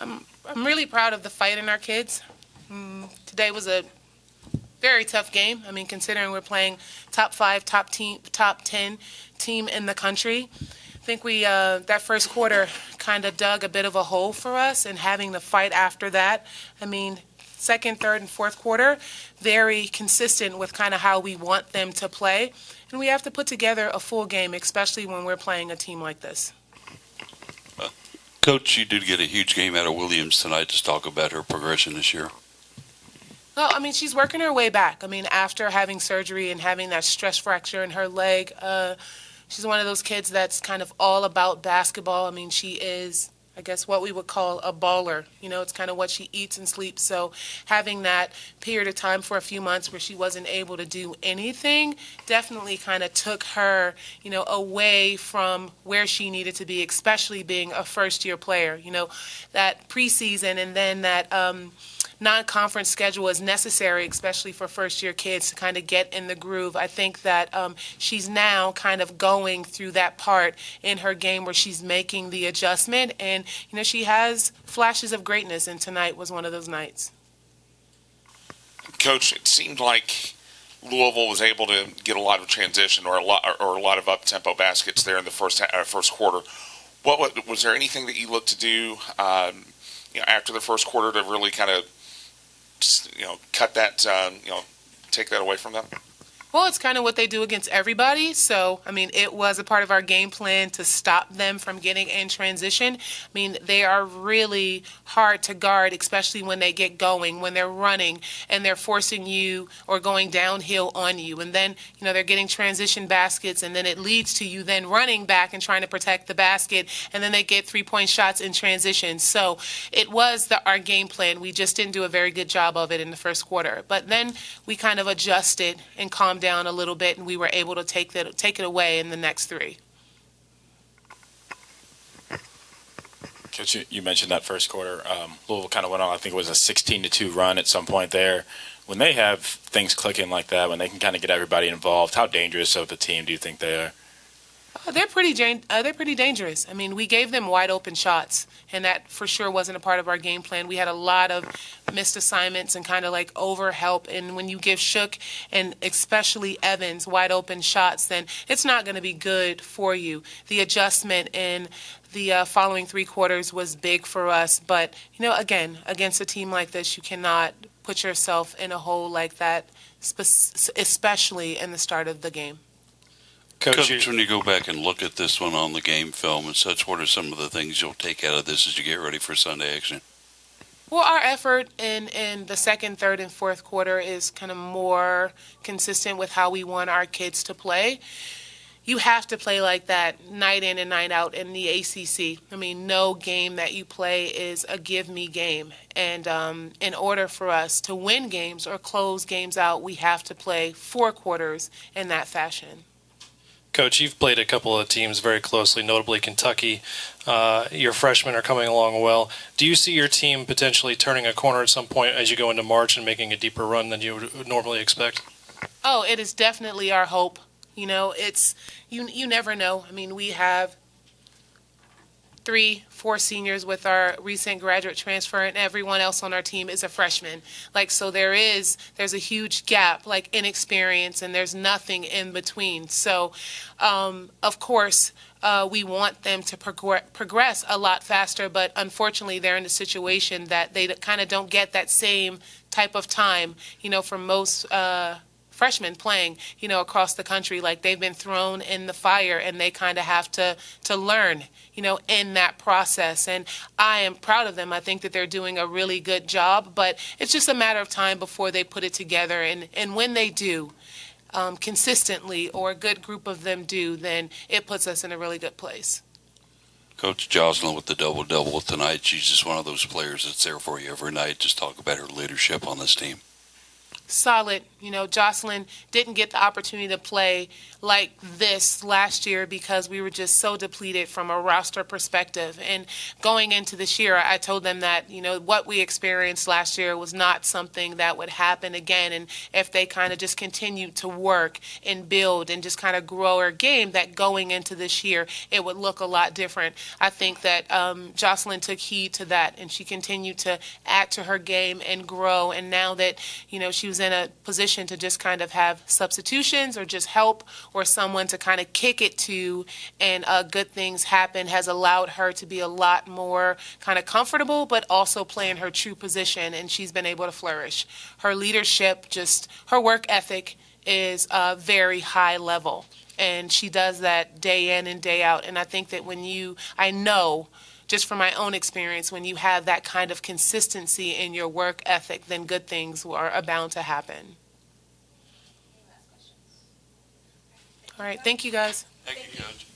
I'm really proud of the fight in our kids. Today was a very tough game. I mean, considering we're playing top 5, top 10 team in the country. I think we that first quarter kind of dug a bit of a hole for us, and having the fight after that. I mean, second, third, and fourth quarter, very consistent with kind of how we want them to play. And we have to put together a full game, especially when we're playing a team like this. Coach, you did get a huge game out of Williams tonight. Just talk about her progression this year. Well, I mean, she's working her way back. I mean, after having surgery and having that stress fracture in her leg, she's one of those kids that's kind of all about basketball. I mean, she is, I guess, what we would call a baller. You know, it's kind of what she eats and sleeps. So having that period of time for a few months where she wasn't able to do anything definitely kind of took her, you know, away from where she needed to be, especially being a first-year player. You know, that preseason and then that non-conference schedule is necessary, especially for first-year kids, to kind of get in the groove. I think that she's now kind of going through that part in her game where she's making the adjustment, and you know, she has flashes of greatness, and tonight was one of those nights. Coach, it seemed like Louisville was able to get a lot of transition or a lot of up-tempo baskets there in the first quarter. What was there anything that you looked to do after the first quarter to really kind of cut that, take that away from them? Well, it's kind of what they do against everybody. So, I mean, it was a part of our game plan to stop them from getting in transition. I mean, they are really hard to guard, especially when they get going, when they're running and they're forcing you or going downhill on you. And then, you know, they're getting transition baskets, and then it leads to you then running back and trying to protect the basket, and then they get three-point shots in transition. So it was our game plan. We just didn't do a very good job of it in the first quarter. But then we kind of adjusted and calmed down a little bit, and we were able to take it away in the next three. Coach, you mentioned that first quarter. Louisville kind of went on, I think it was a 16-2 run at some point there. When they have things clicking like that, when they can kind of get everybody involved, how dangerous of a team do you think they are? They're pretty dangerous. I mean, we gave them wide open shots, and that for sure wasn't a part of our game plan. We had a lot of missed assignments and kind of like over help. And when you give Shook and especially Evans wide open shots, then it's not going to be good for you. The adjustment in the following three quarters was big for us. But, you know, again, against a team like this, you cannot put yourself in a hole like that, especially in the start of the game. Coach, when you go back and look at this one on the game film and such, what are some of the things you'll take out of this as you get ready for Sunday action? Well, our effort in the second, third, and fourth quarter is kind of more consistent with how we want our kids to play. You have to play like that night in and night out in the ACC. I mean, no game that you play is a give-me game. And in order for us to win games or close games out, we have to play four quarters in that fashion. Coach, you've played a couple of teams very closely, notably Kentucky. Your freshmen are coming along well. Do you see your team potentially turning a corner at some point as you go into March and making a deeper run than you would normally expect? Oh, it is definitely our hope. You know, it's you never know. I mean, we have 3-4 seniors with our recent graduate transfer, and everyone else on our team is a freshman. Like, so there's a huge gap, like inexperience, and there's nothing in between. So, of course, we want them to progress a lot faster, but unfortunately they're in a situation that they kind of don't get that same type of time, you know, for most freshmen playing, you know, across the country. Like, they've been thrown in the fire, and they kind of have to learn, you know, in that process. And I am proud of them. I think that they're doing a really good job, but it's just a matter of time before they put it together. And when they do, consistently, or a good group of them do, then it puts us in a really good place. Coach Jocelyn with the double-double tonight. She's just one of those players that's there for you every night. Just talk about her leadership on this team. solid. Jocelyn didn't get the opportunity to play like this last year because we were just so depleted from a roster perspective. And going into this year, I told them that, what we experienced last year was not something that would happen again. And if they kind of just continue to work and build and just kind of grow our game, that going into this year, it would look a lot different. I think that Jocelyn took heed to that, and she continued to add to her game and grow. And now that, she was in a position to just kind of have substitutions or just help or someone to kind of kick it to, and good things happen, has allowed her to be a lot more kind of comfortable, but also playing her true position, and she's been able to flourish. Her leadership, just her work ethic is very high level, and she does that day in and day out. And I think that I know just from my own experience, when you have that kind of consistency in your work ethic, then good things are bound to happen. All right, thank you guys. Thank you, Coach.